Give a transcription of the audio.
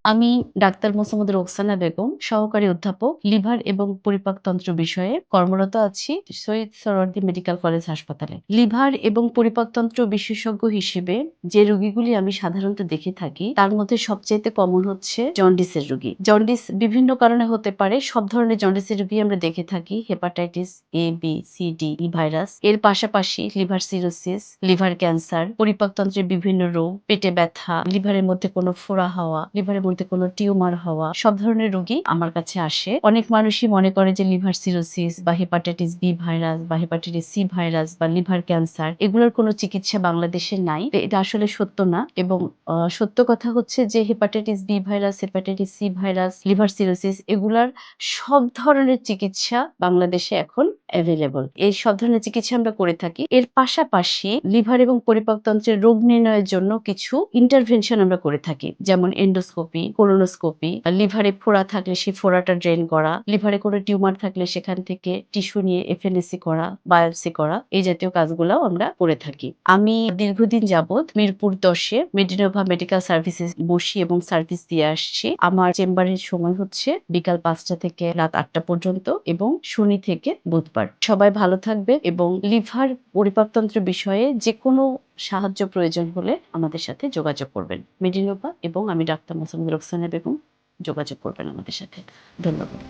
আমি ডাক্তার মোসাম্মদ রোকসানা বেগম, সহকারী অধ্যাপক, লিভার এবং পরিপাকতন্ত্র বিষয়ে কর্মরত আছি শহীদ সোহরাওয়ার্দী মেডিকেল কলেজ হাসপাতালে। লিভার এবং পরিপাকতন্ত্র বিশেষজ্ঞ হিসেবে যে রোগীগুলি আমি সাধারণত দেখে থাকি, তার মধ্যে সবচাইতে কমন হচ্ছে জন্ডিসের রোগী। জন্ডিস বিভিন্ন কারণে হতে পারে। সব ধরনের জন্ডিসের রোগী আমরা দেখে থাকি। Hepatitis A, B, C, D, E virus. এর পাশাপাশি লিভার সিরোসিস, লিভার ক্যান্সার, পরিপাকতন্ত্রের বিভিন্ন রোগ, পেটে ব্যথা, লিভারের মধ্যে কোনো ফোড়া হওয়া, লিভারের মধ্যে কোনো টিউমার হওয়া, সব ধরনের রোগী আমার কাছে আসে। অনেক মানুষই মনে করে যে লিভার সিরোসিস বা হেপাটাইটিস বি ভাইরাস বা হেপাটাইটিস সি ভাইরাস বা লিভার ক্যান্সার এগুলোর কোনো চিকিৎসা বাংলাদেশে নাই। এটা আসলে সত্য না এবং সত্য কথা হচ্ছে যে hepatitis B virus, hepatitis C virus, liver cirrhosis এগুলার সব ধরনের চিকিৎসা বাংলাদেশে এখন এভেইলেবল। এই সব ধরনের চিকিৎসা আমরা করে থাকি। এর পাশাপাশি লিভার এবং পরিপাকতন্ত্রের রোগ নির্ণয়ের জন্য কিছু ইন্টারভেনশন আমরা করে থাকি। যেমন এন্ডোস্কোপি, কোলোনোস্কোপি, লিভারে ফোড়া থাকলে সেই ফোড়াটা ড্রেন করা, লিভারে কোনো টিউমার থাকলে সেখান থেকে টিস্যু নিয়ে এফএনএসি করা, বায়োপসি করা, এই জাতীয় কাজগুলাও আমরা করে থাকি। আমি দীর্ঘদিন যাবৎ মিরপুর ১০-এ মেডিনোভা মেডিকেল সার্ভিসেস বসি এবং সার্ভিস দিয়ে আসছি। আমার চেম্বারের সময় হচ্ছে বিকাল ৫টা থেকে রাত ৮টা পর্যন্ত এবং শনি থেকে বুধবার। সবাই ভালো থাকবে এবং লিভার পরিপাকতন্ত্র বিষয়ে যেকোনো সাহায্য প্রয়োজন হলে আমাদের সাথে যোগাযোগ করবেন। মেডিনোভা এবং আমি ডাক্তার মোসাম্মদ রোকসানা বেগম যোগাযোগ করবেন আমাদের সাথে। ধন্যবাদ।